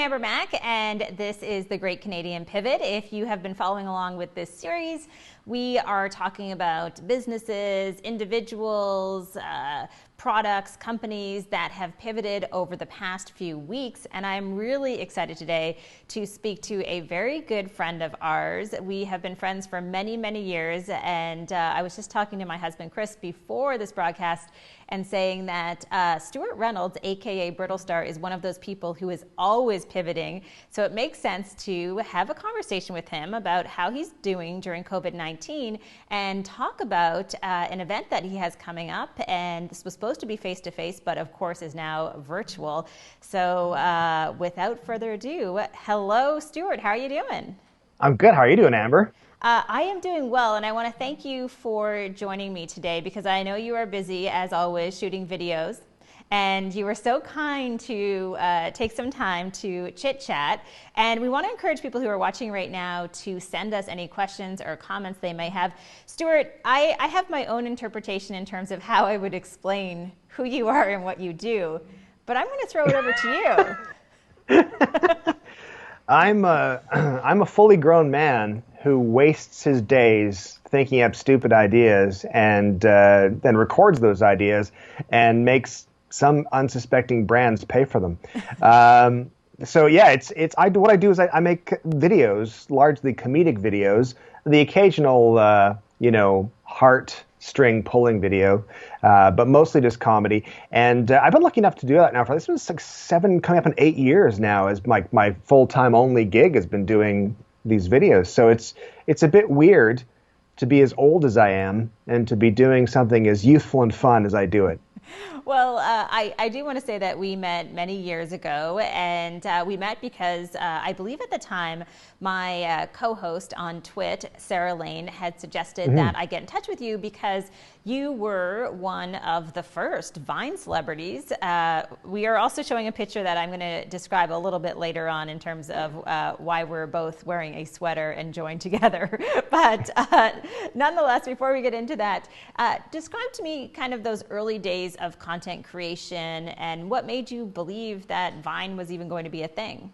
Amber Mack, and this is The Great Canadian Pivot. If you have been following along with this series, we are talking about businesses, individuals, products, companies that have pivoted over the past few weeks. And I'm really excited today to speak to a very good friend of ours. We have been friends for many, many years. And I was just talking to my husband, Chris, before this broadcast and saying that Stuart Reynolds, aka Brittle Star, is one of those people who is always pivoting. So it makes sense to have a conversation with him about how he's doing during COVID-19 and talk about an event that he has coming up. And this was supposed to be face-to-face, but of course is now virtual. So without further ado, hello, Stuart. How are you doing? I'm good. How are you doing, Amber? I am doing well, and I want to thank you for joining me today because I know you are busy, as always, shooting videos. And you were so kind to take some time to chit-chat. And we want to encourage people who are watching right now to send us any questions or comments they may have. Stuart, I have my own interpretation in terms of how I would explain who you are and what you do, but I'm going to throw it over to you. I'm a fully grown man who wastes his days thinking up stupid ideas and then records those ideas and makes some unsuspecting brands pay for them. So yeah, what I do is I make videos, largely comedic videos, the occasional heart string pulling video, but mostly just comedy. And I've been lucky enough to do that now for this was like 7, coming up in 8 years now, as my full-time only gig has been doing these videos. So it's a bit weird to be as old as I am and to be doing something as youthful and fun as I do it. Well, I do want to say that we met many years ago, and we met because I believe at the time my co-host on Twit, Sarah Lane, had suggested that I get in touch with you because you were one of the first Vine celebrities. We are also showing a picture that I'm going to describe a little bit later on in terms of why we're both wearing a sweater and joined together. But nonetheless, before we get into that, describe to me kind of those early days of content creation and what made you believe that Vine was even going to be a thing.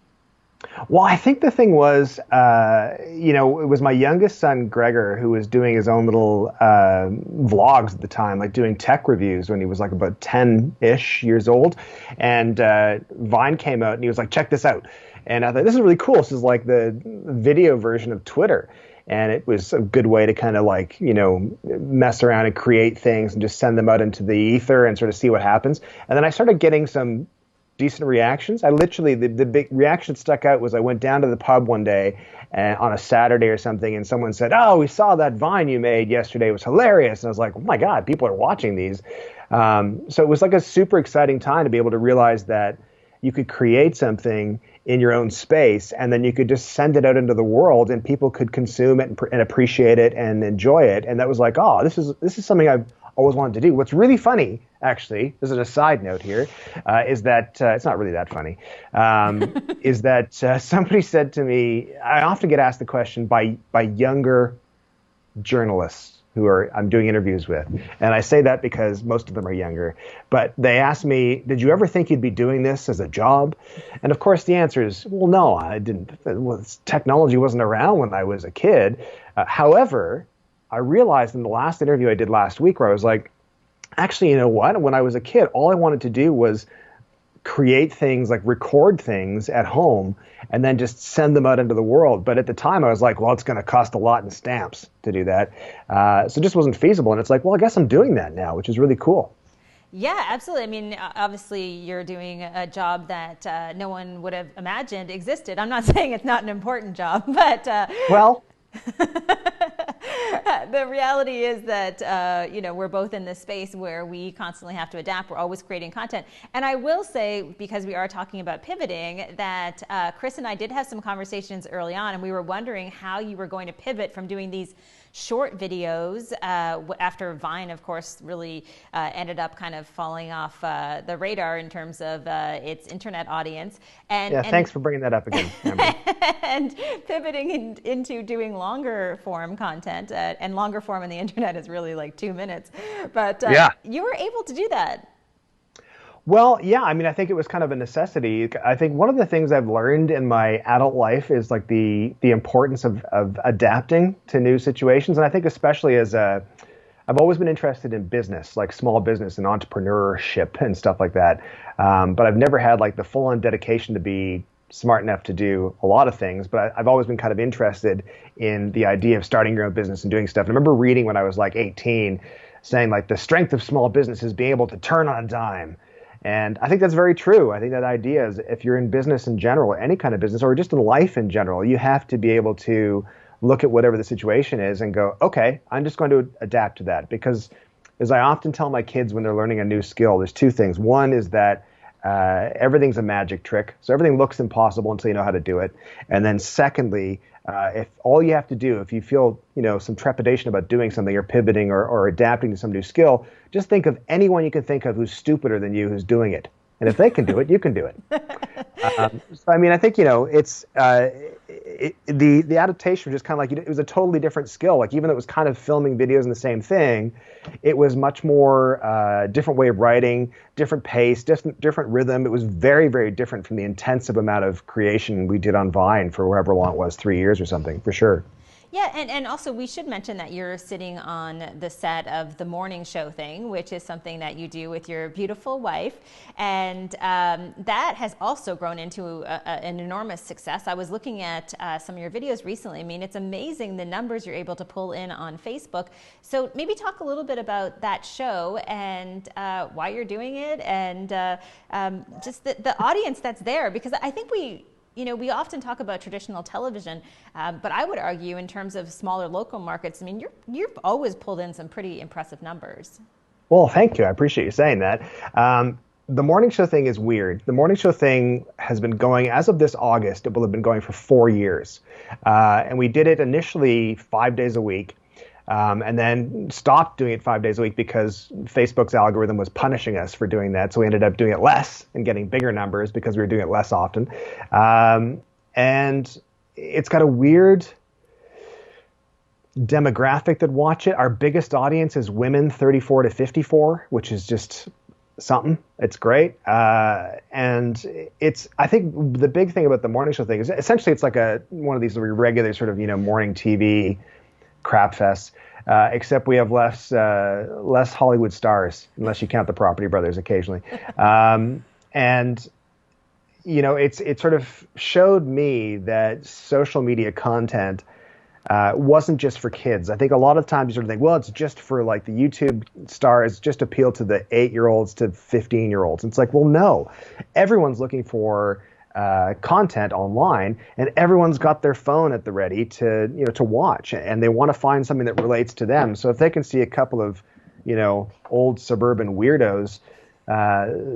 Well, I think the thing was, it was my youngest son, Gregor, who was doing his own little vlogs at the time, like doing tech reviews when he was like about 10-ish years old. And Vine came out and he was like, check this out. And I thought, this is really cool. This is like the video version of Twitter. And it was a good way to kind of like, mess around and create things and just send them out into the ether and sort of see what happens. And then I started getting some decent reactions. I literally, the big reaction that stuck out was I went down to the pub one day on a Saturday or something, and someone said, "Oh, we saw that Vine you made yesterday. It was hilarious." And I was like, "Oh my God, people are watching these." So it was like a super exciting time to be able to realize that you could create something in your own space, and then you could just send it out into the world, and people could consume it and appreciate it and enjoy it. And that was like, oh, this is something I've always wanted to do. What's really funny, actually, this is a side note here, is that it's not really that funny. Is that somebody said to me, I often get asked the question by younger journalists who I'm doing interviews with. And I say that because most of them are younger. But they asked me, did you ever think you'd be doing this as a job? And of course the answer is, well, no, I didn't. Well, technology wasn't around when I was a kid. However, I realized in the last interview I did last week where I was like, actually, you know what? When I was a kid, all I wanted to do was create things, like record things at home and then just send them out into the world. But at the time I was like, well, it's going to cost a lot in stamps to do that. So it just wasn't feasible. And it's like, well, I guess I'm doing that now, which is really cool. Yeah, absolutely. I mean, obviously you're doing a job that no one would have imagined existed. I'm not saying it's not an important job, but well, the reality is that, we're both in this space where we constantly have to adapt. We're always creating content. And I will say, because we are talking about pivoting, that Chris and I did have some conversations early on, and we were wondering how you were going to pivot from doing these short videos after Vine, of course, really ended up kind of falling off the radar in terms of its internet audience. And thanks for bringing that up again, Amber. And pivoting into doing longer form content, and longer form on the internet is really like 2 minutes. But you were able to do that. Well, yeah, I mean, I think it was kind of a necessity. I think one of the things I've learned in my adult life is like the importance of adapting to new situations. And I think especially as a, I've always been interested in business, like small business and entrepreneurship and stuff like that. But I've never had like the full on dedication to be smart enough to do a lot of things. But I've always been kind of interested in the idea of starting your own business and doing stuff. And I remember reading when I was like 18, saying like the strength of small business is being able to turn on a dime. And I think that's very true. I think that idea is if you're in business in general, any kind of business, or just in life in general, you have to be able to look at whatever the situation is and go, okay, I'm just going to adapt to that. Because as I often tell my kids when they're learning a new skill, there's two things. One is that everything's a magic trick. So everything looks impossible until you know how to do it. And then secondly, if all you have to do, if you feel, some trepidation about doing something or pivoting or adapting to some new skill, just think of anyone you can think of who's stupider than you who's doing it. And if they can do it, you can do it. So, I mean, I think, it's the adaptation was just kind of like, it was a totally different skill. Like, even though it was kind of filming videos and the same thing, it was much more different way of writing, different pace, different rhythm. It was very, very different from the intensive amount of creation we did on Vine for however long it was, 3 years or something, for sure. Yeah, and also we should mention that you're sitting on the set of the morning show thing, which is something that you do with your beautiful wife. And that has also grown into an enormous success. I was looking at some of your videos recently. I mean, it's amazing the numbers you're able to pull in on Facebook. So maybe talk a little bit about that show and why you're doing it and just the audience that's there, because I think we often talk about traditional television, but I would argue in terms of smaller local markets, I mean, you've always pulled in some pretty impressive numbers. Well, thank you. I appreciate you saying that. The morning show thing is weird. The morning show thing has been going, as of this August, it will have been going for 4 years. And we did it initially 5 days a week. And then stopped doing it 5 days a week because Facebook's algorithm was punishing us for doing that. So we ended up doing it less and getting bigger numbers because we were doing it less often. And it's got a weird demographic that watch it. Our biggest audience is women 34 to 54, which is just something. It's great. And I think the big thing about the morning show thing is essentially it's like one of these regular sort of, morning TV crap fest, except we have less Hollywood stars, unless you count the Property Brothers occasionally. And it sort of showed me that social media content wasn't just for kids. I think a lot of times you sort of think, well, it's just for like the YouTube stars, just appeal to the 8-year-olds to 15-year-olds. It's like, well, no, everyone's looking for content online, and everyone's got their phone at the ready to watch, and they want to find something that relates to them. So if they can see a couple of old suburban weirdos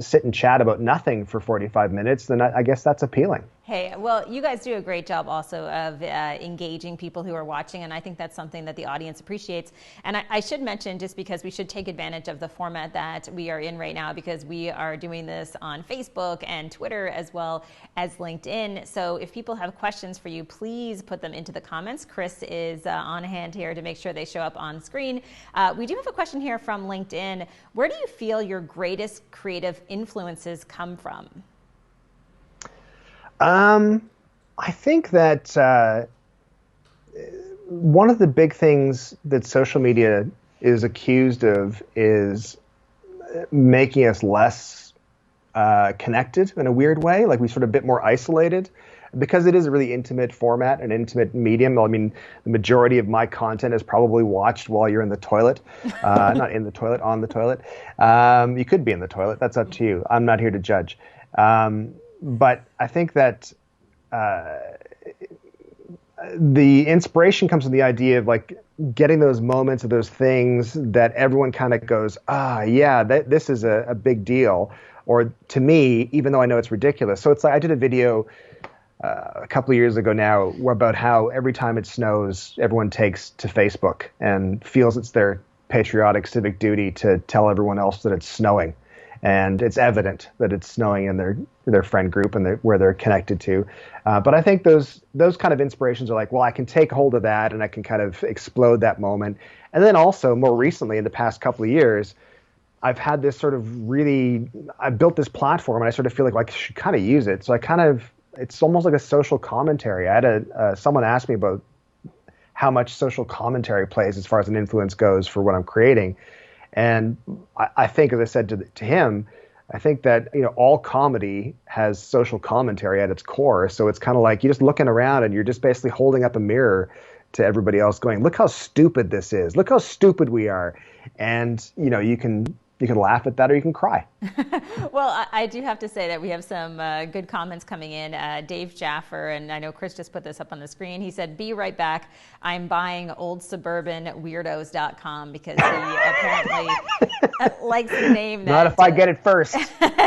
sit and chat about nothing for 45 minutes, then I guess that's appealing. Hey, well, you guys do a great job also of engaging people who are watching, and I think that's something that the audience appreciates. And I should mention, just because we should take advantage of the format that we are in right now, because we are doing this on Facebook and Twitter as well as LinkedIn. So if people have questions for you, please put them into the comments. Chris is on hand here to make sure they show up on screen. We do have a question here from LinkedIn. Where do you feel your greatest creative influences come from? I think that one of the big things that social media is accused of is making us less connected in a weird way, like we sort of a bit more isolated, because it is a really intimate format, an intimate medium. I mean, the majority of my content is probably watched while you're in the toilet, not in the toilet, on the toilet. You could be in the toilet. That's up to you. I'm not here to judge. But I think that the inspiration comes from the idea of like getting those moments of those things that everyone kind of goes, yeah, this is a big deal. Or to me, even though I know it's ridiculous. So it's like I did a video a couple of years ago now about how every time it snows, everyone takes to Facebook and feels it's their patriotic civic duty to tell everyone else that it's snowing. And it's evident that it's snowing in their friend group and where they're connected to. But I think those kind of inspirations are like, well, I can take hold of that and I can kind of explode that moment. And then also more recently in the past couple of years, I've had this sort of I built this platform and I sort of feel like, well, I should kind of use it. So it's almost like a social commentary. I had someone ask me about how much social commentary plays as far as an influence goes for what I'm creating. And I think, as I said to him, I think that, all comedy has social commentary at its core. So it's kind of like you're just looking around and you're just basically holding up a mirror to everybody else going, look how stupid this is. Look how stupid we are. And, you can laugh at that or you can cry. Well, I do have to say that we have some good comments coming in. Dave Jaffer, and I know Chris just put this up on the screen. He said, "Be right back. I'm buying oldsuburbanweirdos.com," because he apparently likes the name. Not if I get it first.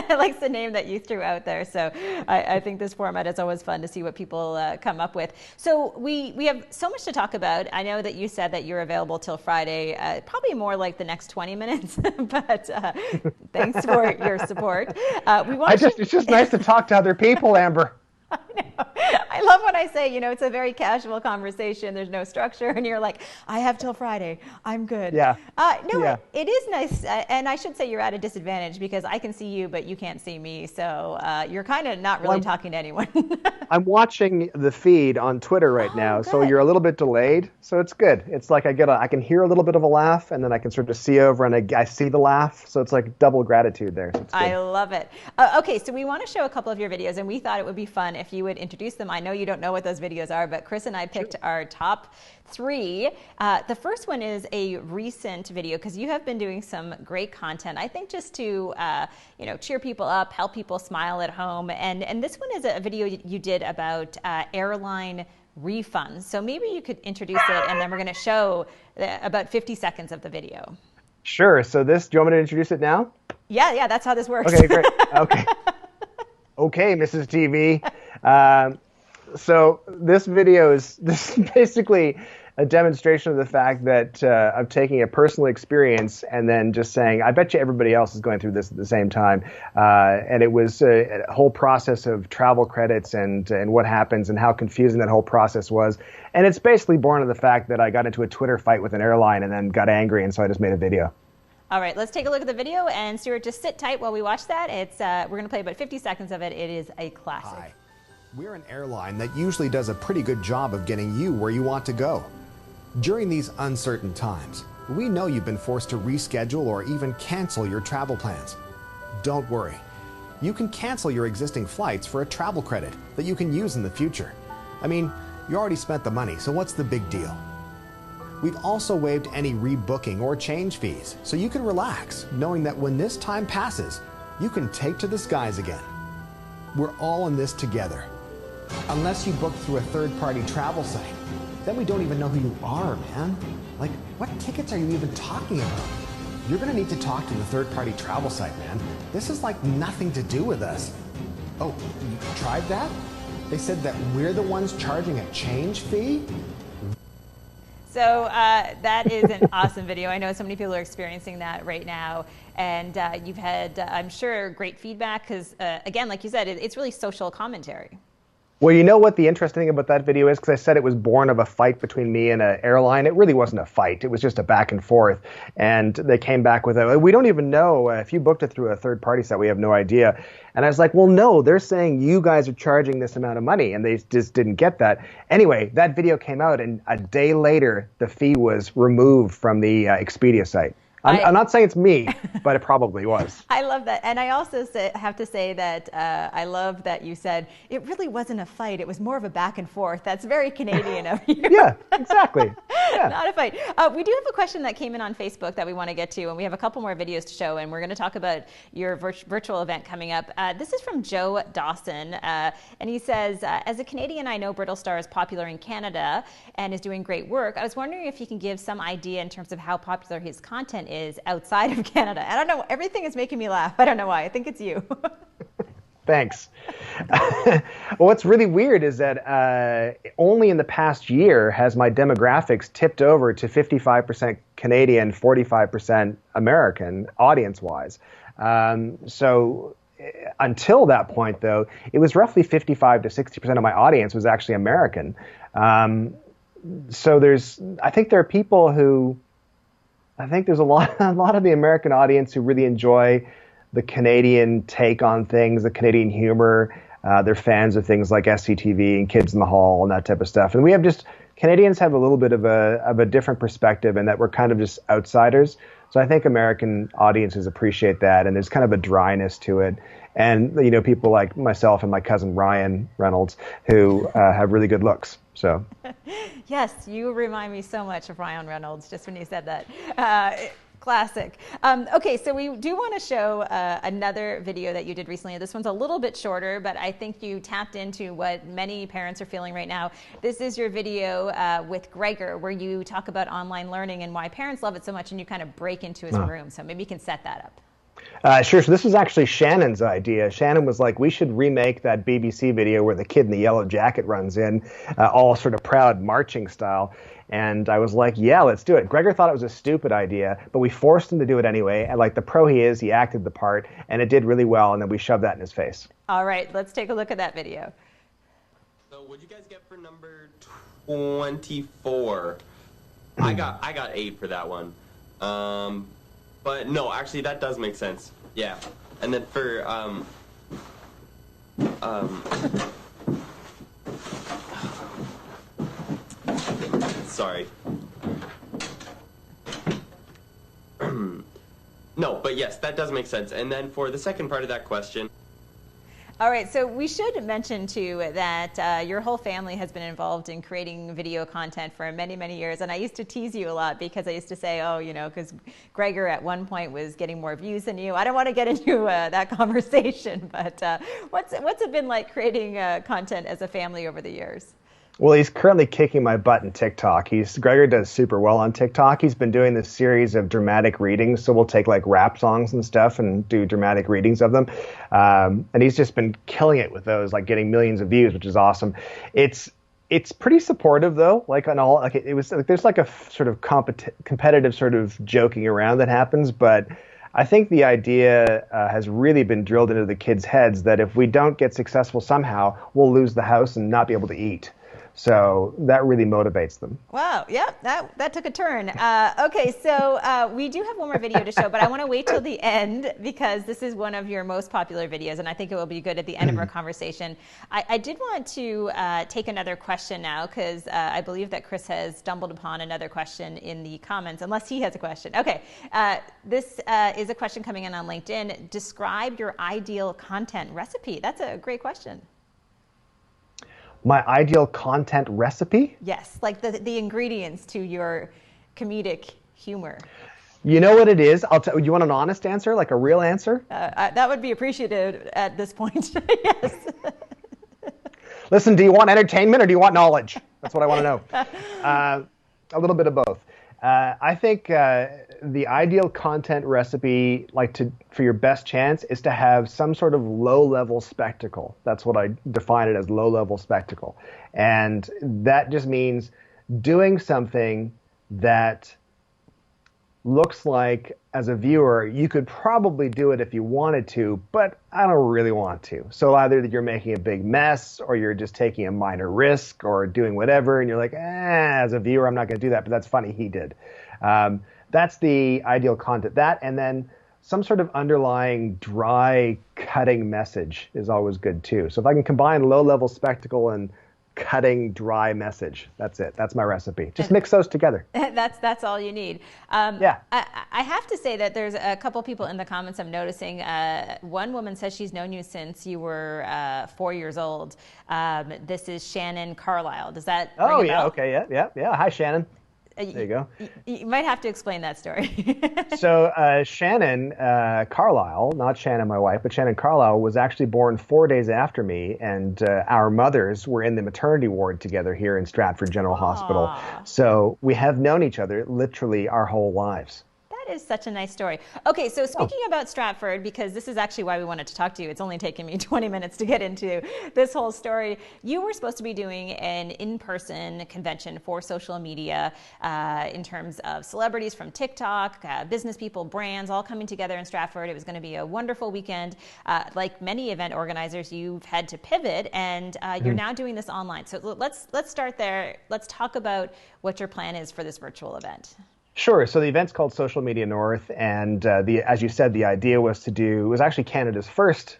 Likes the name that you threw out there. So I think this format is always fun to see what people come up with. So we have so much to talk about. I know that you said that you're available till Friday, probably more like the next 20 minutes, but thanks for your support. It's just nice to talk to other people, Amber. I know. I love when I say, it's a very casual conversation. There's no structure. And you're like, I have till Friday. I'm good. Yeah. It is nice. And I should say you're at a disadvantage because I can see you, but you can't see me. So you're kind of not really talking to anyone. I'm watching the feed on Twitter right now. Good. So you're a little bit delayed. So it's good. It's like I can hear a little bit of a laugh and then I can sort of see over and I see the laugh. So it's like double gratitude there. So it's good. I love it. Okay. So we want to show a couple of your videos and we thought it would be fun if you would introduce them. I know you don't know what those videos are, but Chris and I picked our top 3. The first one is a recent video because you have been doing some great content, I think, just to cheer people up, help people smile at home. And this one is a video you did about airline refunds. So maybe you could introduce it and then we're going to show about 50 seconds of the video. Sure. So do you want me to introduce it now? Yeah, that's how this works. Okay, great. Okay, Mrs. TV. So this video is basically a demonstration of the fact that I'm taking a personal experience and then just saying, I bet you everybody else is going through this at the same time. And it was a whole process of travel credits and what happens and how confusing that whole process was. And it's basically born of the fact that I got into a Twitter fight with an airline and then got angry, and so I just made a video. All right, let's take a look at the video, and Stuart, just sit tight while we watch that. We're going to play about 50 seconds of it. It is a classic. Hi. We're an airline that usually does a pretty good job of getting you where you want to go. During these uncertain times, we know you've been forced to reschedule or even cancel your travel plans. Don't worry. You can cancel your existing flights for a travel credit that you can use in the future. I mean, you already spent the money, so what's the big deal? We've also waived any rebooking or change fees, so you can relax, knowing that when this time passes, you can take to the skies again. We're all in this together. Unless you book through a third-party travel site, then we don't even know who you are, man. Like, what tickets are you even talking about? You're gonna need to talk to the third-party travel site, man. This is like nothing to do with us. Oh, you tried that? They said that we're the ones charging a change fee? So that is an awesome video. I know so many people are experiencing that right now. And you've had, I'm sure, great feedback because, again, like you said, it's really social commentary. Well, you know what the interesting thing about that video is? Because I said it was born of a fight between me and an airline. It really wasn't a fight. It was just a back and forth. And they came back with we don't even know. If you booked it through a third-party site, we have no idea. And I was like, well, no, they're saying you guys are charging this amount of money. And they just didn't get that. Anyway, that video came out, and a day later, the fee was removed from the Expedia site. I'm not saying it's me, but it probably was. I love that. And I also have to say that I love that you said it really wasn't a fight. It was more of a back and forth. That's very Canadian of you. Yeah, exactly. Yeah. Not a fight. We do have a question that came in on Facebook that we want to get to, and we have a couple more videos to show, and we're going to talk about your virtual event coming up. This is from Joe Dawson, and he says, as a Canadian, I know Brittle Star is popular in Canada and is doing great work. I was wondering if you can give some idea in terms of how popular his content is outside of Canada. I don't know. Everything is making me laugh. I don't know why. I think it's you. Thanks. Well, what's really weird is that only in the past year has my demographics tipped over to 55% Canadian, 45% American audience-wise. So until that point, though, it was roughly 55 to 60% of my audience was actually American. So I think there are people who I think there's a lot, a lot of the American audience who really enjoy the Canadian take on things, the Canadian humor. They're fans of things like SCTV and Kids in the Hall and that type of stuff. And we have Canadians have a little bit of a different perspective in that we're kind of just outsiders. So I think American audiences appreciate that, and there's kind of a dryness to it. And, people like myself and my cousin Ryan Reynolds who have really good looks. So. Yes, you remind me so much of Ryan Reynolds just when you said that. Classic. Okay, so we do want to show another video that you did recently. This one's a little bit shorter, but I think you tapped into what many parents are feeling right now. This is your video with Gregor, where you talk about online learning and why parents love it so much, and you kind of break into his room. So maybe you can set that up. Sure. So this was actually Shannon's idea. Shannon was like, we should remake that BBC video where the kid in the yellow jacket runs in, all sort of proud marching style. And I was like, yeah, let's do it. Gregor thought it was a stupid idea, but we forced him to do it anyway. And like the pro he is, he acted the part, and it did really well. And then we shoved that in his face. All right, let's take a look at that video. So what'd you guys get for number 24? I got 8 for that one. But no, actually that does make sense. Yeah. And then for sorry. No, but yes, that does make sense. And then for the second part of that question. All right, so we should mention too that your whole family has been involved in creating video content for many, many years. And I used to tease you a lot because I used to say, oh, because Gregor at one point was getting more views than you. I don't want to get into that conversation, but what's it been like creating content as a family over the years? Well, he's currently kicking my butt in TikTok. Gregor does super well on TikTok. He's been doing this series of dramatic readings. So we'll take like rap songs and stuff and do dramatic readings of them. And he's just been killing it with those, like getting millions of views, which is awesome. It's pretty supportive though. Like on all, like it was like, there's like a sort of competitive sort of joking around that happens. But I think the idea has really been drilled into the kids' heads that if we don't get successful somehow, we'll lose the house and not be able to eat. So that really motivates them. Wow. Yeah, that took a turn. Okay, so we do have one more video to show, but I want to wait till the end because this is one of your most popular videos, and I think it will be good at the end of our conversation. I did want to take another question now because I believe that Chris has stumbled upon another question in the comments, unless he has a question. Okay, this is a question coming in on LinkedIn. Describe your ideal content recipe. That's a great question. My ideal content recipe? Yes, like the ingredients to your comedic humor. You know what it is? You want an honest answer, like a real answer? That would be appreciated at this point. Yes. Listen, do you want entertainment or do you want knowledge? That's what I want to know. A little bit of both. I think the ideal content recipe, for your best chance, is to have some sort of low-level spectacle. That's what I define it as, low-level spectacle. And that just means doing something that looks like, as a viewer, you could probably do it if you wanted to, but I don't really want to. So either you're making a big mess, or you're just taking a minor risk, or doing whatever, and you're like, as a viewer, I'm not going to do that, but that's funny, he did. That's the ideal content. That, and then some sort of underlying dry, cutting message is always good too. So if I can combine low-level spectacle and cutting, dry message, that's it. That's my recipe. Just mix those together. That's all you need. Yeah. I have to say that there's a couple people in the comments I'm noticing. One woman says she's known you since you were 4 years old. This is Shannon Carlisle. Does that ring a bell? Okay, yeah. Hi, Shannon. There you go. You might have to explain that story. So Shannon Carlisle, not Shannon, my wife, but Shannon Carlisle was actually born 4 days after me, and our mothers were in the maternity ward together here in Stratford General Hospital. So we have known each other literally our whole lives. That is such a nice story. Okay, so speaking about Stratford, because this is actually why we wanted to talk to you. It's only taken me 20 minutes to get into this whole story. You were supposed to be doing an in-person convention for social media in terms of celebrities from TikTok, business people, brands, all coming together in Stratford. It was going to be a wonderful weekend. Like many event organizers, you've had to pivot, and you're now doing this online. So let's start there. Let's talk about what your plan is for this virtual event. Sure. So the event's called Social Media North, and as you said, the idea was it was actually Canada's first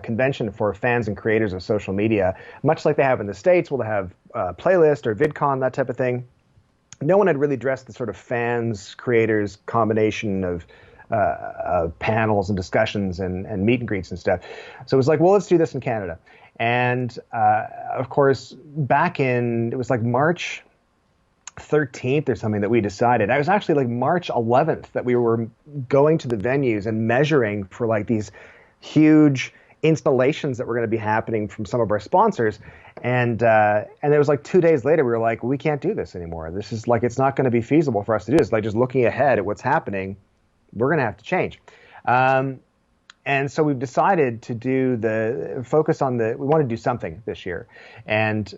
convention for fans and creators of social media. Much like they have in the States, we'll have playlist or VidCon, that type of thing. No one had really addressed the sort of fans, creators combination of panels and discussions and meet and greets and stuff. So it was like, well, let's do this in Canada. And of course, it was like March 13th or something that we decided. It was actually like March 11th that we were going to the venues and measuring for like these huge installations that were going to be happening from some of our sponsors. And it was like 2 days later, we were like, we can't do this anymore. This is like, it's not going to be feasible for us to do this. Like just looking ahead at what's happening, we're going to have to change. And so we've decided to we want to do something this year. And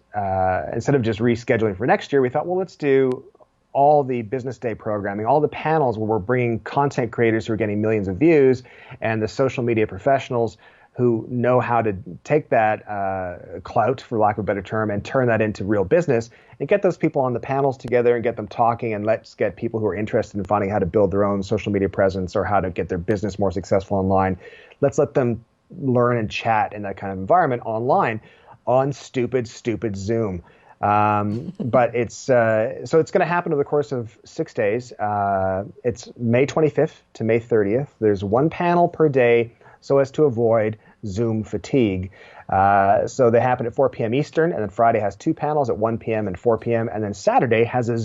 instead of just rescheduling for next year, we thought, well, let's do all the business day programming, all the panels where we're bringing content creators who are getting millions of views and the social media professionals who know how to take that clout, for lack of a better term, and turn that into real business and get those people on the panels together and get them talking, and let's get people who are interested in finding how to build their own social media presence or how to get their business more successful online. Let's let them learn and chat in that kind of environment online on stupid Zoom. But it's going to happen over the course of 6 days. It's May 25th to May 30th. There's one panel per day, so as to avoid Zoom fatigue. So they happen at 4 p.m. Eastern, and then Friday has 2 panels at 1 p.m. and 4 p.m., and then Saturday has a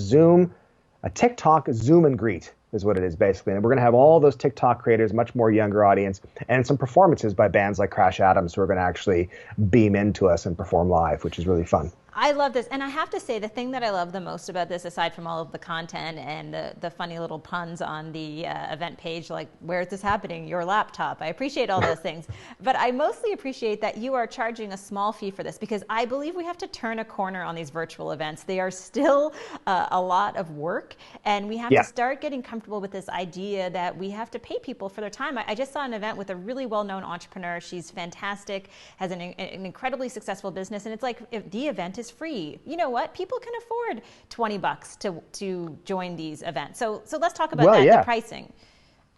TikTok Zoom and greet is what it is basically. And we're going to have all those TikTok creators, much more younger audience, and some performances by bands like Crash Adams who are going to actually beam into us and perform live, which is really fun. I love this. And I have to say, the thing that I love the most about this, aside from all of the content and the funny little puns on the event page, like, where is this happening? Your laptop. I appreciate all those things. But I mostly appreciate that you are charging a small fee for this, because I believe we have to turn a corner on these virtual events. They are still a lot of work, and we have to start getting comfortable with this idea that we have to pay people for their time. I just saw an event with a really well-known entrepreneur. She's fantastic, has an incredibly successful business, and it's like, if the event is free, you know what? People can afford $20 to join these events. So let's talk about the pricing.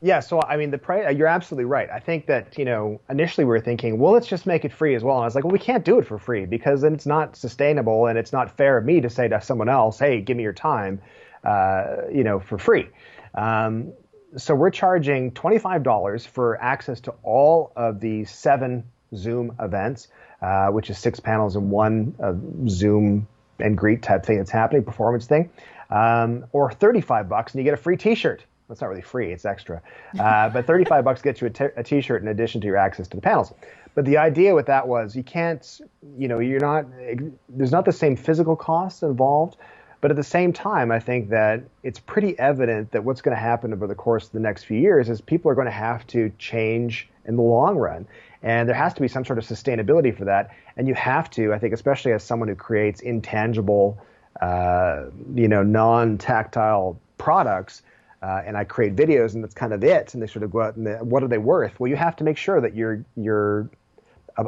Yeah, so I mean, the price, you're absolutely right. I think that, initially we were thinking, well, let's just make it free as well. And I was like, well, we can't do it for free, because then it's not sustainable, and it's not fair of me to say to someone else, hey, give me your time, for free. So we're charging $25 for access to all of the 7 Zoom events, which is 6 panels and 1 Zoom and greet type thing that's happening, performance thing, or $35 and you get a free T-shirt. Well, it's not really free, it's extra, but $35 gets you a T-shirt in addition to your access to the panels. But the idea with that was you can't, there's not the same physical costs involved. But at the same time, I think that it's pretty evident that what's going to happen over the course of the next few years is people are going to have to change in the long run. And there has to be some sort of sustainability for that. And you have to, I think, especially as someone who creates intangible, non-tactile products, and I create videos and that's kind of it, and they sort of go out and what are they worth? Well, you have to make sure that you're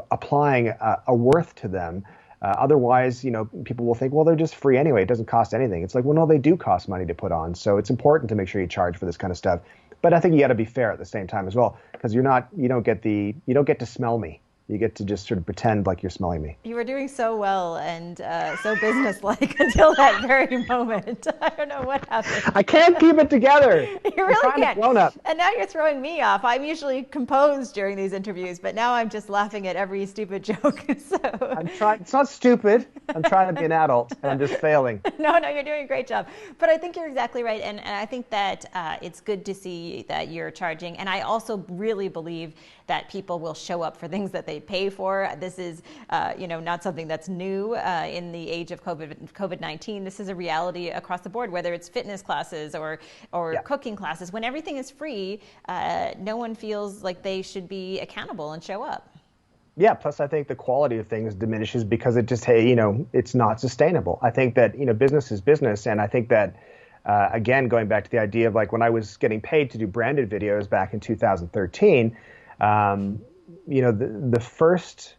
applying a worth to them. Otherwise, people will think, well, they're just free anyway. It doesn't cost anything. It's like, well, no, they do cost money to put on. So it's important to make sure you charge for this kind of stuff. But I think you got to be fair at the same time as well, because you don't get to smell me. You get to just sort of pretend like you're smelling me. You were doing so well and so businesslike until that very moment. I don't know what happened. I can't keep it together. You really can't. Blown up. And now you're throwing me off. I'm usually composed during these interviews, but now I'm just laughing at every stupid joke. So I'm trying. It's not stupid. I'm trying to be an adult, and I'm just failing. No, you're doing a great job. But I think you're exactly right, and I think that it's good to see that you're charging. And I also really believe that people will show up for things that they pay for. This is, not something that's new in the age of COVID-19. This is a reality across the board, whether it's fitness classes or cooking classes. When everything is free, no one feels like they should be accountable and show up. Yeah, plus I think the quality of things diminishes because it just, it's not sustainable. I think that, business is business. And I think that, again, going back to the idea of like when I was getting paid to do branded videos back in 2013, the first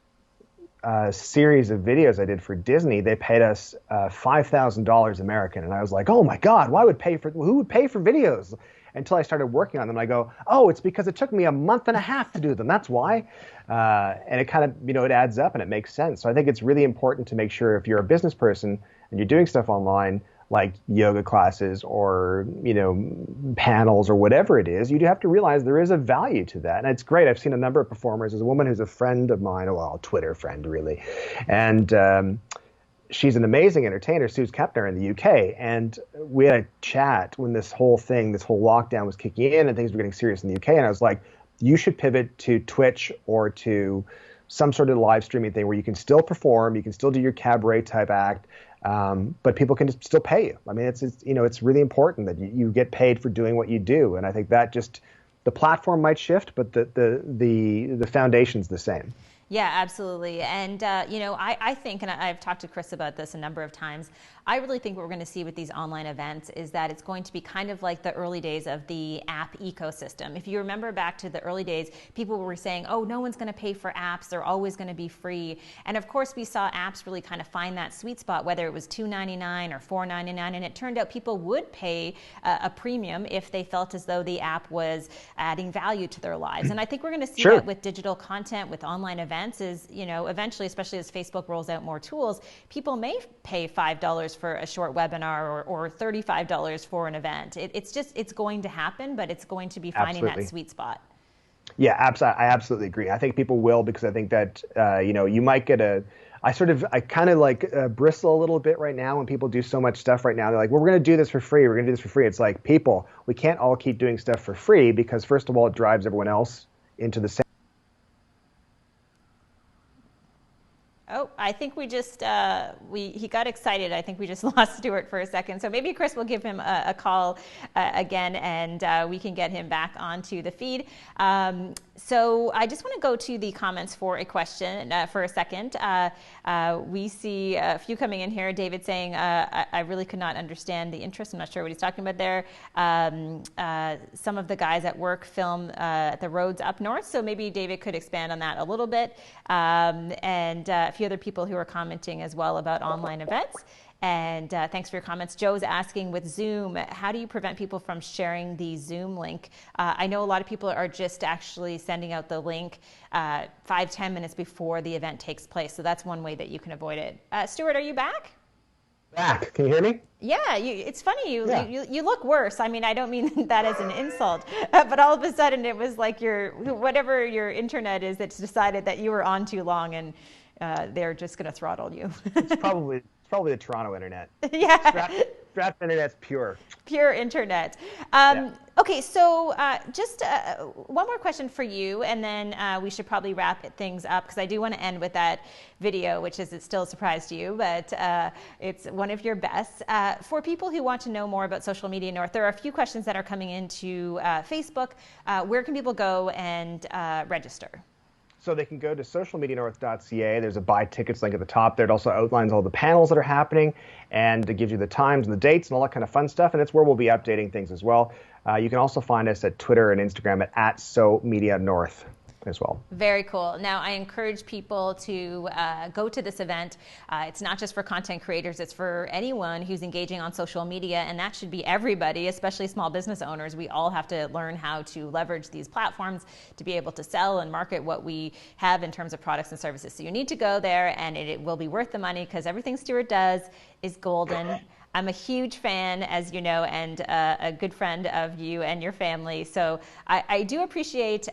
series of videos I did for Disney, they paid us $5,000 American, and I was like, oh my God, who would pay for videos? Until I started working on them, I go, oh, it's because it took me a month and a half to do them. That's why. And it kind of, it adds up and it makes sense. So I think it's really important to make sure if you're a business person and you're doing stuff online, like yoga classes or, panels or whatever it is, you do have to realize there is a value to that. And it's great. I've seen a number of performers. There's a woman who's a friend of mine, well, a Twitter friend really. And she's an amazing entertainer, Suze Kepner in the UK. And we had a chat when this whole lockdown was kicking in and things were getting serious in the UK. And I was like, you should pivot to Twitch or to some sort of live streaming thing where you can still perform, you can still do your cabaret type act, but people can still pay you. I mean, it's really important that you get paid for doing what you do. And I think that the platform might shift, but the foundation's the same. Yeah, absolutely. And, I think, and I've talked to Chris about this a number of times, I really think what we're going to see with these online events is that it's going to be kind of like the early days of the app ecosystem. If you remember back to the early days, people were saying, oh, no one's going to pay for apps. They're always going to be free. And of course, we saw apps really kind of find that sweet spot, whether it was $2.99 or $4.99. And it turned out people would pay a premium if they felt as though the app was adding value to their lives. And I think we're going to see that with digital content, with online events is, eventually, especially as Facebook rolls out more tools, people may pay $5 for a short webinar or $35 for an event. It's going to happen, but it's going to be finding that sweet spot. Yeah, I absolutely agree. I think people will, because I think that, you might get I kind of bristle a little bit right now when people do so much stuff right now. They're like, well, we're going to do this for free. We're going to do this for free. It's like, people, we can't all keep doing stuff for free because, first of all, it drives everyone else into the same. Oh, I think we just, he got excited. I think we just lost Stuart for a second. So maybe Chris will give him a call again, and we can get him back onto the feed. So I just want to go to the comments for a question for a second. We see a few coming in here. David saying, I really could not understand the interest. I'm not sure what he's talking about there. Some of the guys at work film the roads up north. So maybe David could expand on that a little bit. And a few other people who are commenting as well about online events. And thanks for your comments. Joe's asking, with Zoom, how do you prevent people from sharing the Zoom link? I know a lot of people are just actually sending out the link 5-10 minutes before the event takes place. So that's one way that you can avoid it. Stuart, are you back? Back. Can you hear me? Yeah, it's funny. You look worse. I mean, I don't mean that as an insult, but all of a sudden it was like whatever your internet is that's decided that you were on too long, and they're just going to throttle you. It's probably the Toronto internet. Yeah. Stratford internet's pure. Pure internet. Okay, so just one more question for you, and then we should probably wrap things up, because I do want to end with that video, which is still a surprise to you, but it's one of your best. For people who want to know more about Social Media North, there are a few questions that are coming into Facebook. Where can people go and register? So they can go to socialmedianorth.ca. There's a buy tickets link at the top there. It also outlines all the panels that are happening, and it gives you the times and the dates and all that kind of fun stuff. And it's where we'll be updating things as well. You can also find us at Twitter and Instagram at @SoMediaNorth as well. Very cool. Now, I encourage people to go to this event. It's not just for content creators, it's for anyone who's engaging on social media, and that should be everybody, especially small business owners. We all have to learn how to leverage these platforms to be able to sell and market what we have in terms of products and services. So you need to go there, and it will be worth the money, because everything Stuart does is golden. I'm a huge fan, as you know, and a good friend of you and your family. So I do appreciate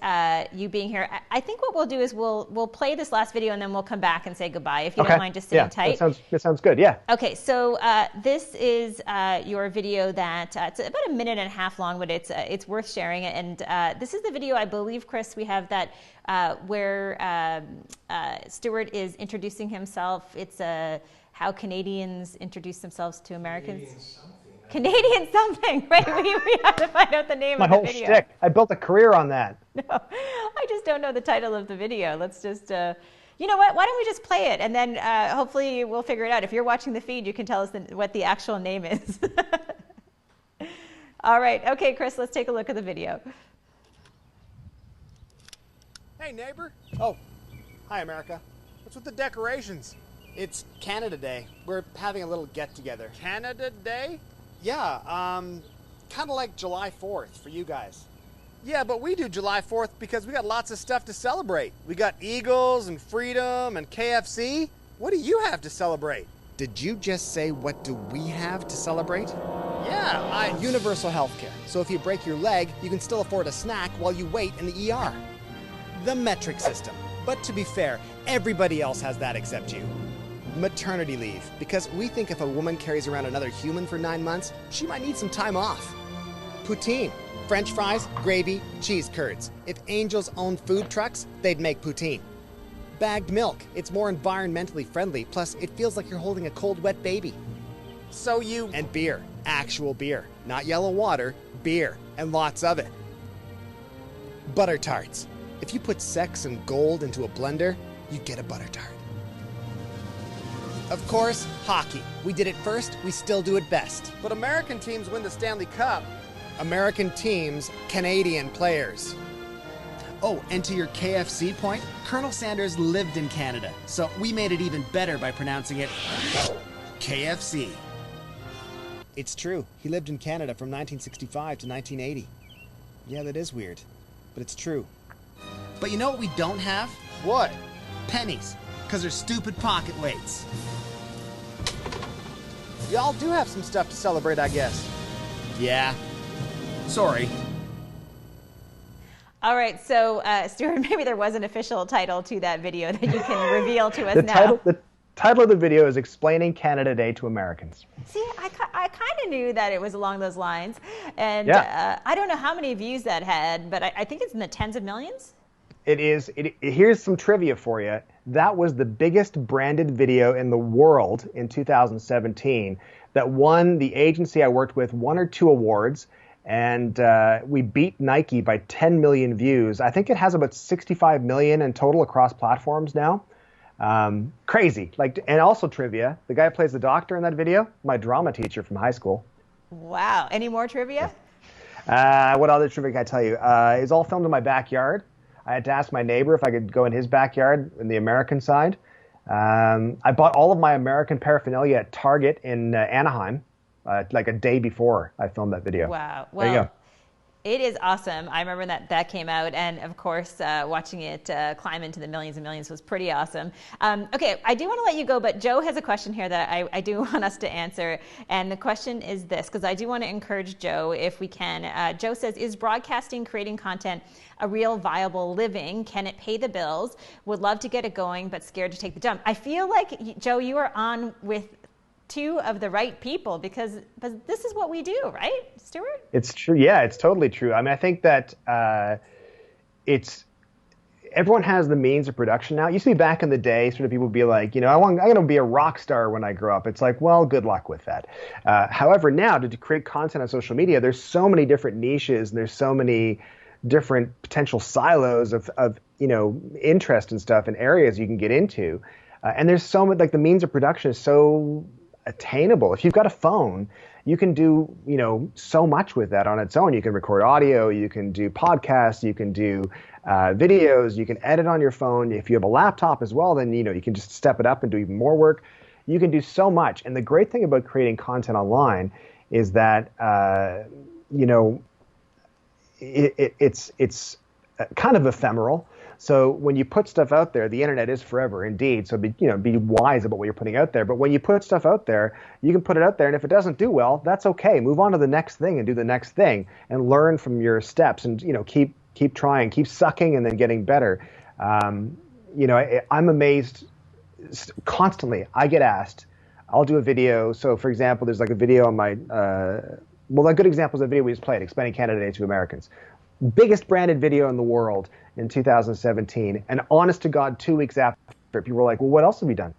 you being here. I think what we'll do is we'll play this last video, and then we'll come back and say goodbye, if you don't mind just sitting tight. That sounds good, yeah. Okay, so this is your video that it's about 1.5 minutes long, but it's worth sharing. And this is the video, I believe, Chris, we have that where Stuart is introducing himself. It's how Canadians introduce themselves to Americans. Canadian something, right? We have to find out the name of the video. My whole shtick. I built a career on that. No, I just don't know the title of the video. Let's just, you know what? Why don't we just play it, and then hopefully we'll figure it out. If you're watching the feed, you can tell us what the actual name is. All right. Okay, Chris, let's take a look at the video. Hey, neighbor. Oh, hi, America. What's with the decorations? It's Canada Day. We're having a little get-together. Canada Day? Yeah, kind of like July 4th for you guys. Yeah, but we do July 4th because we got lots of stuff to celebrate. We got Eagles and freedom and KFC. What do you have to celebrate? Did you just say what do we have to celebrate? Yeah, Universal health care. So if you break your leg, you can still afford a snack while you wait in the ER. The metric system. But to be fair, everybody else has that except you. Maternity leave. Because we think if a woman carries around another human for 9 months, she might need some time off. Poutine. French fries, gravy, cheese curds. If angels owned food trucks, they'd make poutine. Bagged milk. It's more environmentally friendly, plus it feels like you're holding a cold, wet baby. And beer. Actual beer. Not yellow water, beer. And lots of it. Butter tarts. If you put sex and gold into a blender, you get a butter tart. Of course, hockey. We did it first, we still do it best. But American teams win the Stanley Cup. American teams, Canadian players. Oh, and to your KFC point, Colonel Sanders lived in Canada, so we made it even better by pronouncing it KFC. It's true. He lived in Canada from 1965 to 1980. Yeah, that is weird, but it's true. But you know what we don't have? What? Pennies, because they're stupid pocket weights. Y'all do have some stuff to celebrate, I guess. Yeah. Sorry. All right, so Stuart, maybe there was an official title to that video that you can reveal to us now. The title of the video is Explaining Canada Day to Americans. See, I kind of knew that it was along those lines. And Yeah. I don't know how many views that had, but I think it's in the tens of millions. It is. Here's some trivia for you. That was the biggest branded video in the world in 2017 that won the agency I worked with 1 or 2 awards. And we beat Nike by 10 million views. I think it has about 65 million in total across platforms now. Crazy. And also trivia. The guy who plays the doctor in that video, my drama teacher from high school. Wow. Any more trivia? What other trivia can I tell you? It's all filmed in my backyard. I had to ask my neighbor if I could go in his backyard in the American side. I bought all of my American paraphernalia at Target in Anaheim. Like a day before I filmed that video. Wow. There you Well, go. it is awesome. I remember that came out, and of course, watching it climb into the millions and millions was pretty awesome. Okay, I do want to let you go, but Joe has a question here that I do want us to answer, and the question is this, because I do want to encourage Joe if we can. Joe says, is broadcasting, creating content a real viable living? Can it pay the bills? Would love to get it going, but scared to take the jump. I feel like, Joe, you are on with 2 of the right people because this is what we do, right, Stuart? It's true. Yeah, it's totally true. I mean, I think that everyone has the means of production now. It used to be back in the day, sort of people would be like, I'm going to be a rock star when I grow up. It's like, well, good luck with that. However, now to create content on social media, there's so many different niches and there's so many different potential silos of interest and stuff and areas you can get into. And there's so much, the means of production is so attainable. If you've got a phone, you can do, so much with that on its own. You can record audio, you can do podcasts, you can do videos, you can edit on your phone. If you have a laptop as well, then, you can just step it up and do even more work. You can do so much. And the great thing about creating content online is that, it's kind of ephemeral. So when you put stuff out there, the internet is forever indeed. So be wise about what you're putting out there. But when you put stuff out there, you can put it out there, and if it doesn't do well, that's okay. Move on to the next thing and do the next thing and learn from your steps and keep trying, keep sucking and then getting better. I'm amazed constantly. I get asked, I'll do a video. So for example, there's a video on my a good example is the video we just played, Explaining Canada Day to Americans. Biggest branded video in the world in 2017. And honest to God, 2 weeks after, people were like, well, what else have you done?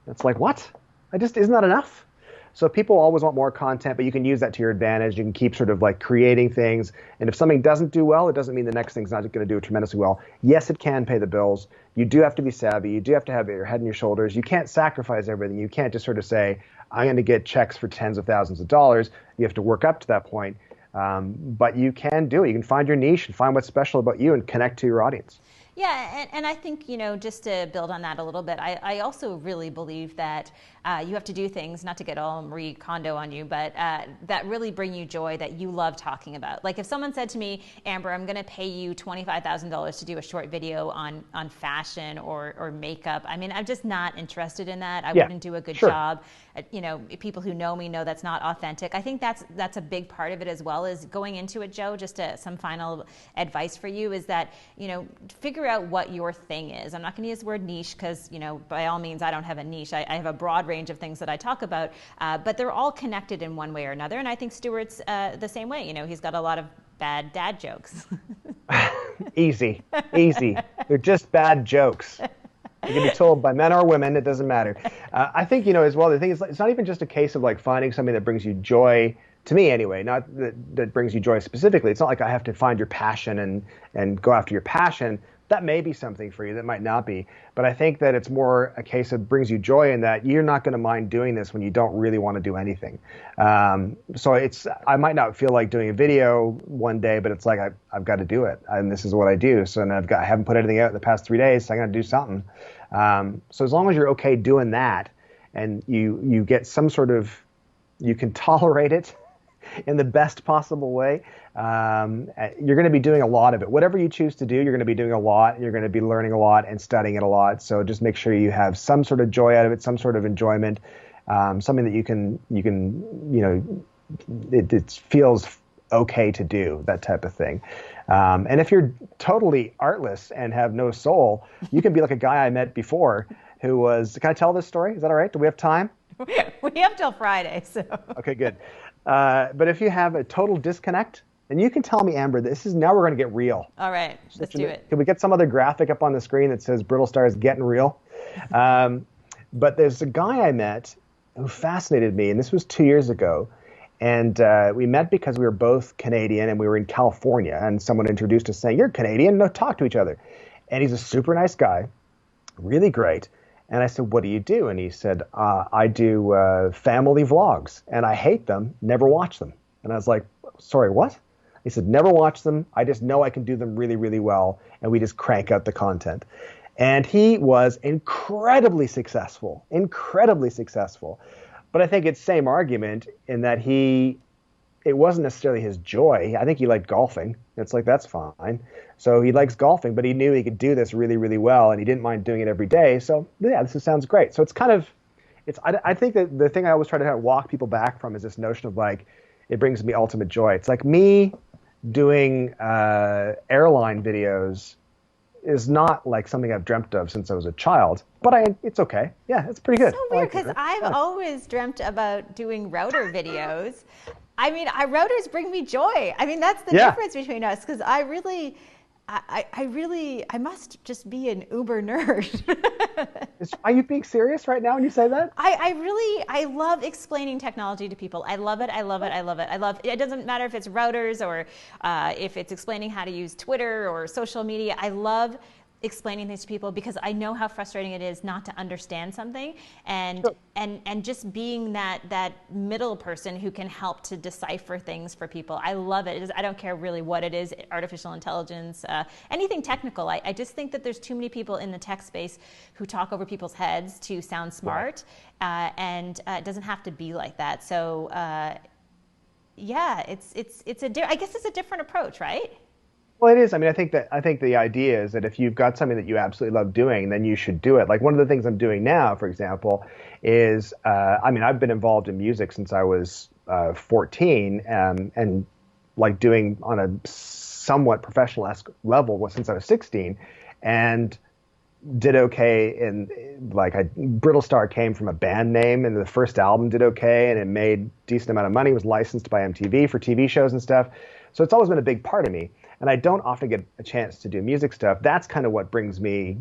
It's like, what? Isn't that enough? So people always want more content, but you can use that to your advantage. You can keep sort of creating things. And if something doesn't do well, it doesn't mean the next thing's not going to do tremendously well. Yes, it can pay the bills. You do have to be savvy. You do have to have your head on your shoulders. You can't sacrifice everything. You can't just sort of say, I'm going to get checks for tens of thousands of dollars. You have to work up to that point. But you can do it. You can find your niche and find what's special about you and connect to your audience. Yeah, and I think, just to build on that a little bit, I also really believe that you have to do things, not to get all Marie Kondo on you, but that really bring you joy, that you love talking about. Like if someone said to me, Amber, I'm going to pay you $25,000 to do a short video on fashion or makeup. I mean, I'm just not interested in that. I wouldn't do a good job. People who know me know that's not authentic. I think that's a big part of it as well, is going into it, Joe, just some final advice for you is that, figure out what your thing is. I'm not going to use the word niche because, by all means, I don't have a niche. I have a broad range of things that I talk about, but they're all connected in one way or another. And I think Stuart's the same way. He's got a lot of bad dad jokes. Easy. They're just bad jokes. You can be told by men or women, it doesn't matter. I think, as well, the thing is, it's not even just a case of like finding something that brings you joy, to me anyway, not that brings you joy specifically. It's not like I have to find your passion and go after your passion. That may be something for you, that might not be. But I think that it's more a case of brings you joy in that you're not going to mind doing this when you don't really want to do anything. So I might not feel like doing a video one day, but it's like I've got to do it, and this is what I do. So I haven't put anything out in the past 3 days, so I got to do something. So as long as you're okay doing that, and you get some sort of, you can tolerate it in the best possible way, you're going to be doing a lot of it. Whatever you choose to do, you're going to be doing a lot. You're going to be learning a lot and studying it a lot. So just make sure you have some sort of joy out of it, some sort of enjoyment, something that you can, it feels okay to do, that type of thing. And if you're totally artless and have no soul, you can be like a guy I met before who was, can I tell this story? Is that all right? Do we have time? We have till Friday, so. Okay, good. But if you have a total disconnect, and you can tell me, Amber, now we're going to get real. All right, let's do it. Can we get some other graphic up on the screen that says Brittle Star is getting real? But there's a guy I met who fascinated me, and this was 2 years ago. And we met because we were both Canadian, and we were in California, and someone introduced us saying, "You're Canadian, no, talk to each other." And he's a super nice guy, really great. And I said, "What do you do?" And he said, "I do family vlogs, and I hate them, never watch them." And I was like, "Sorry, what?" He said, "Never watch them. I just know I can do them really, really well, and we just crank out the content." And he was incredibly successful. But I think it's same argument in that it wasn't necessarily his joy. I think he liked golfing. It's like, that's fine. So he likes golfing, but he knew he could do this really, really well, and he didn't mind doing it every day. So yeah, this sounds great. So it's kind of, I think that the thing I always try to walk people back from is this notion of like, it brings me ultimate joy. It's like me doing airline videos is not like something I've dreamt of since I was a child, but it's okay. Yeah, it's pretty good. So weird, because I've always dreamt about doing router videos. I mean, routers bring me joy. I mean, that's the difference between us, because I must just be an uber nerd. Are you being serious right now when you say that? I love explaining technology to people. I love it. It doesn't matter if it's routers or if it's explaining how to use Twitter or social media. I love explaining things to people because I know how frustrating it is not to understand something, and just being that middle person who can help to decipher things for people. I love it. I don't care really what it is, artificial intelligence, anything technical. I just think that there's too many people in the tech space who talk over people's heads to sound smart, and it doesn't have to be like that. So yeah, I guess it's a different approach, right? Well, it is. I mean, I think the idea is that if you've got something that you absolutely love doing, then you should do it. Like one of the things I'm doing now, for example, is I've been involved in music since I was 14, and like doing on a somewhat professional-esque level since I was 16, and did okay. And like Brittle Star came from a band name, and the first album did okay, and it made decent amount of money. It was licensed by MTV for TV shows and stuff. So it's always been a big part of me. And I don't often get a chance to do music stuff. That's kind of what brings me,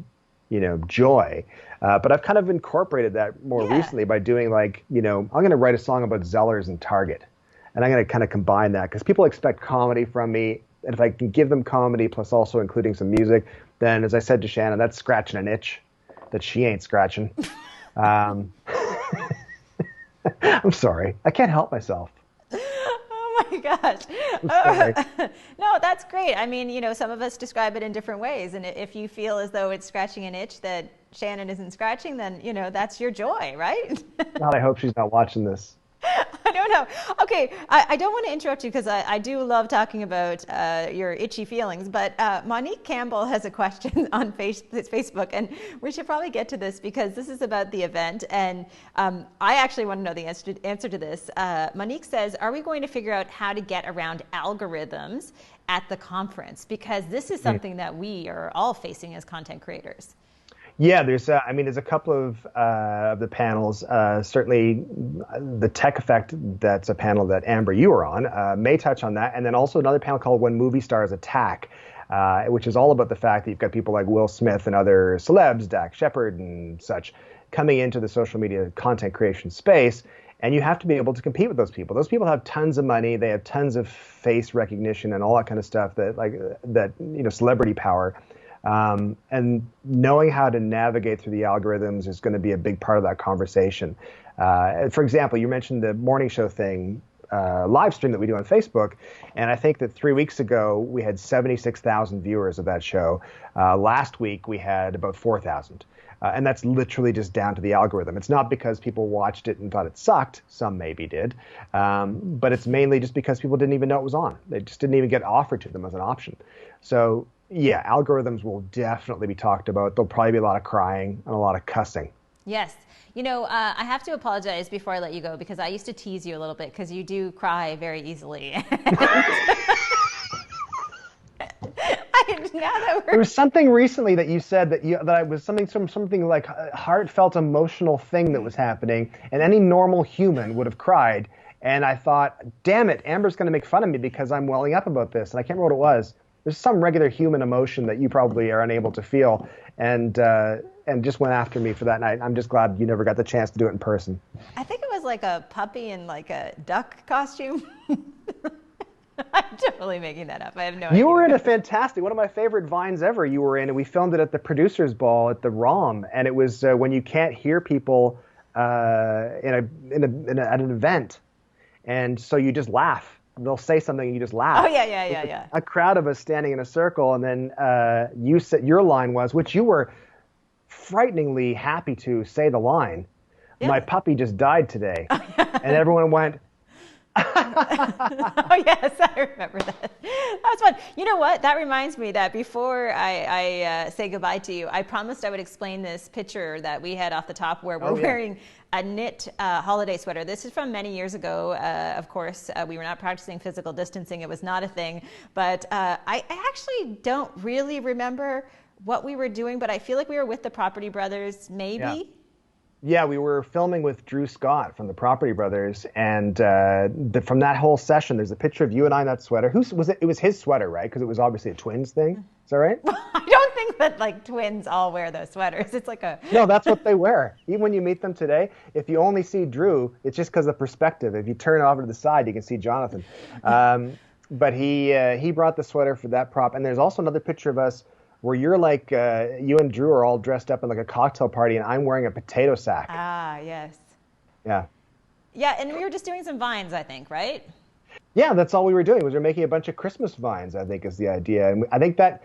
joy. But I've kind of incorporated that more recently by doing like, I'm going to write a song about Zellers and Target. And I'm going to kind of combine that because people expect comedy from me. And if I can give them comedy plus also including some music, then as I said to Shannon, that's scratching an itch that she ain't scratching. I'm sorry. I can't help myself. Oh my gosh. Sorry. No, that's great. I mean, some of us describe it in different ways. And if you feel as though it's scratching an itch that Shannon isn't scratching, then, that's your joy, right? God, I hope she's not watching this. I don't know. Okay, I don't want to interrupt you because I do love talking about your itchy feelings, but Monique Campbell has a question on Facebook, and we should probably get to this because this is about the event, and I actually want to know the answer to this. Monique says, are we going to figure out how to get around algorithms at the conference? Because this is something that we are all facing as content creators. Yeah, there's a couple of the panels. Certainly, the tech effect. That's a panel that Amber, you were on, may touch on that, and then also another panel called "When Movie Stars Attack," which is all about the fact that you've got people like Will Smith and other celebs, Dak Shepard and such, coming into the social media content creation space, and you have to be able to compete with those people. Those people have tons of money, they have tons of face recognition and all that kind of stuff that celebrity power. And knowing how to navigate through the algorithms is going to be a big part of that conversation. For example, you mentioned the morning show thing, live stream that we do on Facebook, and I think that 3 weeks ago we had 76,000 viewers of that show. Last week we had about 4,000. And that's literally just down to the algorithm. It's not because people watched it and thought it sucked. Some maybe did. But it's mainly just because people didn't even know it was on. They just didn't even get offered to them as an option. So yeah, algorithms will definitely be talked about. There'll probably be a lot of crying and a lot of cussing. Yes. I have to apologize before I let you go because I used to tease you a little bit because you do cry very easily. There was something recently that you said that I was something like a heartfelt emotional thing that was happening, and any normal human would have cried. And I thought, damn it, Amber's going to make fun of me because I'm welling up about this. And I can't remember what it was. There's some regular human emotion that you probably are unable to feel, and just went after me for that night. I'm just glad you never got the chance to do it in person. I think it was like a puppy in like a duck costume. I'm totally making that up. I have no idea. You were in one of my favorite Vines ever you were in, and we filmed it at the Producers Ball at the ROM, and it was when you can't hear people at an event, and so you just laugh. They'll say something and you just laugh. Oh, yeah. A crowd of us standing in a circle, and then you said your line was, which you were frighteningly happy to say the line, yeah. My puppy just died today. And everyone went, oh, yes, I remember that. That was fun. You know what? That reminds me that before I say goodbye to you, I promised I would explain this picture that we had off the top where we're wearing a knit holiday sweater. This is from many years ago. Of course, we were not practicing physical distancing. It was not a thing. But I actually don't really remember what we were doing, but I feel like we were with the Property Brothers, maybe. Yeah. Yeah, we were filming with Drew Scott from the Property Brothers, and from that whole session, there's a picture of you and I in that sweater. Who was it? It was his sweater, right? Because it was obviously a twins thing. Is that right? I don't think that like twins all wear those sweaters. It's like a no, that's what they wear. Even when you meet them today, if you only see Drew, it's just because of perspective. If you turn over to the side, you can see Jonathan. But he brought the sweater for that prop, and there's also another picture of us where you're like, you and Drew are all dressed up in like a cocktail party, and I'm wearing a potato sack. Ah, yes. Yeah. Yeah, and we were just doing some vines, I think, right? Yeah, that's all we were doing. We were making a bunch of Christmas vines, I think is the idea. And I think that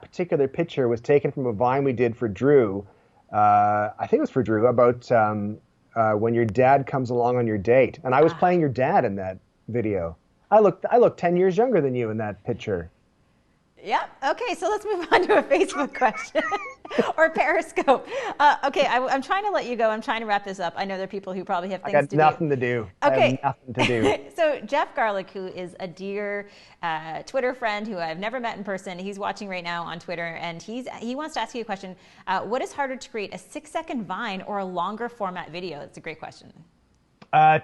particular picture was taken from a vine we did for Drew. I think it was for Drew about when your dad comes along on your date. And I was playing your dad in that video. I look 10 years younger than you in that picture. Yep. Okay, so let's move on to a Facebook question or Periscope. Okay, I'm trying to let you go. I'm trying to wrap this up. I know there are people who probably have things to do. I got nothing to do. Okay. I have nothing to do. So Jeff Garlick, who is a dear Twitter friend who I've never met in person, he's watching right now on Twitter, and he wants to ask you a question. What is harder to create, a 6-second Vine or a longer format video? That's a great question.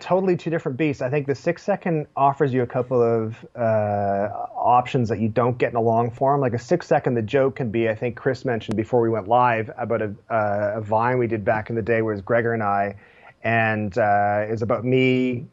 Totally two different beasts. I think the 6-second offers you a couple of options that you don't get in a long form. Like a 6-second, the joke can be, I think Chris mentioned before we went live, about a Vine we did back in the day where it was Gregor and I, and it's about me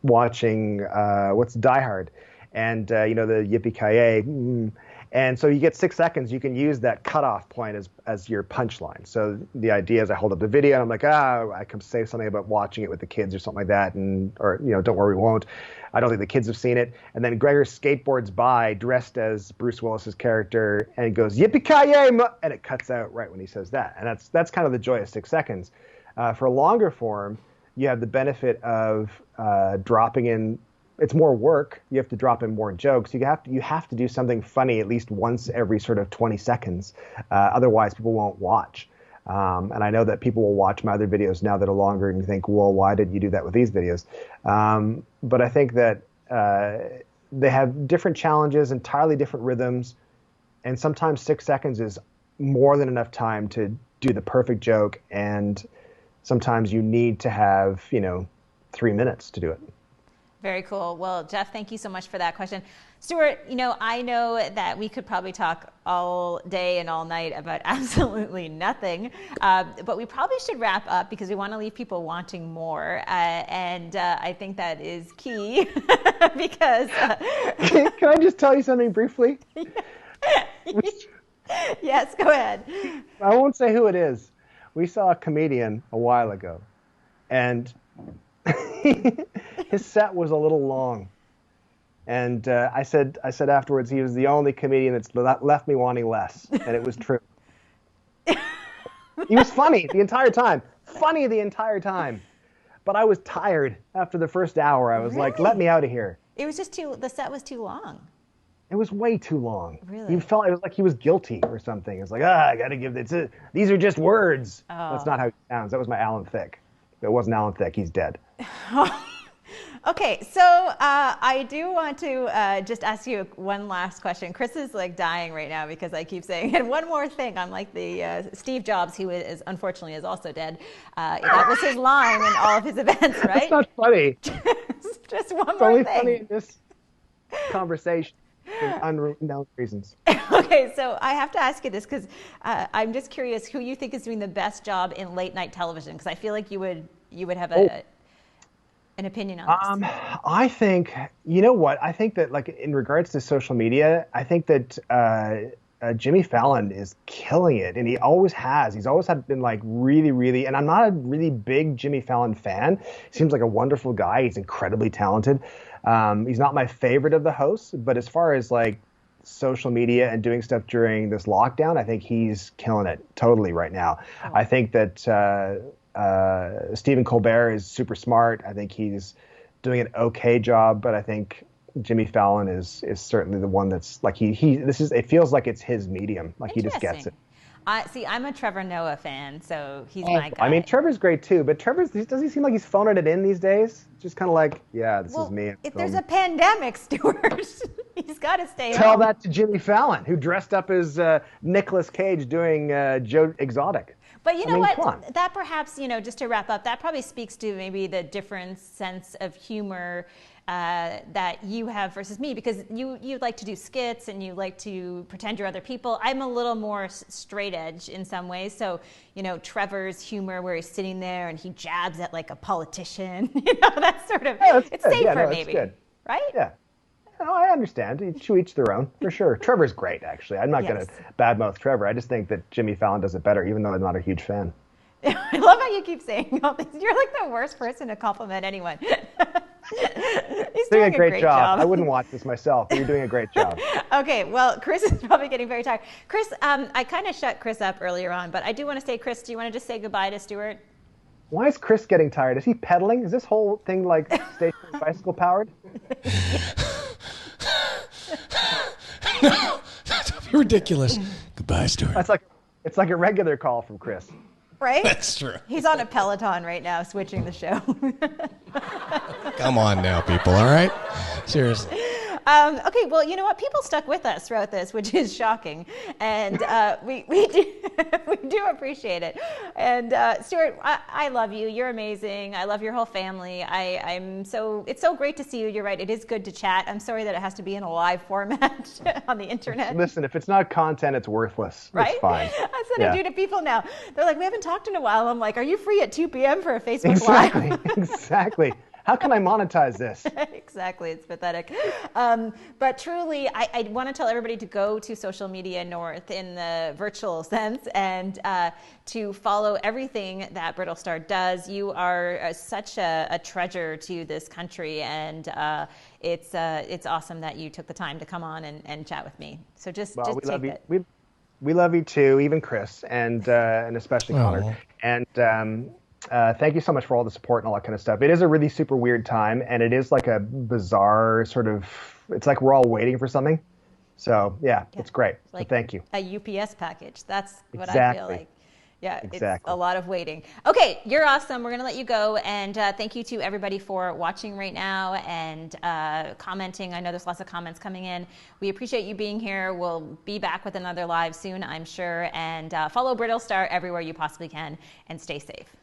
watching what's Die Hard, and the Yippee-Ki-Yay, And so you get 6 seconds. You can use that cutoff point as your punchline. So the idea is I hold up the video and I'm like, I can say something about watching it with the kids or something like that, or don't worry, we won't. I don't think the kids have seen it. And then Gregor skateboards by dressed as Bruce Willis's character and goes yippee-ki-yay, and it cuts out right when he says that. And that's kind of the joy of 6 seconds. For a longer form, you have the benefit of dropping in. It's more work. You have to drop in more jokes. You have to do something funny at least once every sort of 20 seconds. Otherwise, people won't watch. And I know that people will watch my other videos now that are longer and think, well, why did you do that with these videos? But I think that they have different challenges, entirely different rhythms, and sometimes 6 seconds is more than enough time to do the perfect joke, and sometimes you need to have 3 minutes to do it. Very cool. Well, Jeff, thank you so much for that question. Stuart, I know that we could probably talk all day and all night about absolutely nothing, but we probably should wrap up because we want to leave people wanting more. And I think that is key because... Can I just tell you something briefly? Yes, go ahead. I won't say who it is. We saw a comedian a while ago, and his set was a little long. And I said afterwards he was the only comedian that's left me wanting less, and it was true. He was funny the entire time. But I was tired after the first hour. I was like, let me out of here. It was just the set was too long. It was way too long. Really? It was like he was guilty or something. It was like, I got to give this. These are just words. Oh. That's not how he sounds. That was my Alan Thicke. If it wasn't Alan Thicke, he's dead. Okay, so I do want to just ask you one last question. Chris is like dying right now because I keep saying, and one more thing, I'm like the Steve Jobs, who unfortunately is also dead. That was his line in all of his events, right? That's not funny. Just one It's more only thing. funny in this conversation for unknown reasons. Okay, so I have to ask you this because I'm just curious who you think is doing the best job in late night television, because I feel like you would have an opinion on this. I think, I think that like in regards to social media, I think that Jimmy Fallon is killing it, and he always has. He's always been like really, really, and I'm not a really big Jimmy Fallon fan. He seems like a wonderful guy. He's incredibly talented. He's not my favorite of the hosts, but as far as like social media and doing stuff during this lockdown, I think he's killing it totally right now. Oh. I think that Stephen Colbert is super smart. I think he's doing an okay job, but I think Jimmy Fallon is certainly the one that's like it feels like it's his medium. Like he just gets it. I'm a Trevor Noah fan, so he's my guy. I mean, Trevor's great too, but does he seem like he's phoning it in these days? Just kind of like, this is me. If there's a pandemic, Stuart, he's got to stay Tell home. that to Jimmy Fallon, who dressed up as Nicolas Cage doing Joe Exotic. But you know what? That perhaps, just to wrap up, that probably speaks to maybe the different sense of humor that you have versus me, because you like to do skits and you like to pretend you're other people. I'm a little more straight edge in some ways. So, Trevor's humor where he's sitting there and he jabs at like a politician, that's sort of, it's good. safer It's maybe, good. right? Yeah. No, I understand. To each their own, for sure. Trevor's great, actually. I'm not going to badmouth Trevor. I just think that Jimmy Fallon does it better, even though I'm not a huge fan. I love how you keep saying all this. You're like the worst person to compliment anyone. He's doing a great job. I wouldn't watch this myself, but you're doing a great job. Okay, well, Chris is probably getting very tired. Chris, I kind of shut Chris up earlier on, but I do want to say, Chris, do you want to just say goodbye to Stuart? Why is Chris getting tired? Is he pedaling? Is this whole thing like stationary bicycle powered? No, that's ridiculous. Goodbye, Stuart. It's like a regular call from Chris. Right? That's true. He's on a Peloton right now, switching the show. Come on now, people, all right? Seriously. Okay, well, you know what? People stuck with us throughout this, which is shocking, and we do appreciate it. And Stuart, I love you. You're amazing. I love your whole family. It's so great to see you. You're right. It is good to chat. I'm sorry that it has to be in a live format on the internet. Listen, if it's not content, it's worthless. Right? It's fine. That's what I do to people now. They're like, we haven't talked in a while. I'm like, are you free at 2 p.m. for a Facebook Live? Live? Exactly. How can I monetize this? Exactly, it's pathetic. But truly, I want to tell everybody to go to Social Media North in the virtual sense and to follow everything that Brittle Star does. You are such a treasure to this country, and it's awesome that you took the time to come on and chat with me. So just We love take you. it. We love you too, even Chris, and especially Connor. And thank you so much for all the support and all that kind of stuff. It is a really super weird time, and it is like a bizarre sort of. It's like we're all waiting for something. So yeah. It's great. Like so thank you. A UPS package. That's what I feel Exactly. like. Yeah, Exactly. It's a lot of waiting. Okay, you're awesome. We're going to let you go. And thank you to everybody for watching right now and commenting. I know there's lots of comments coming in. We appreciate you being here. We'll be back with another live soon, I'm sure. And follow Brittle Star everywhere you possibly can and stay safe.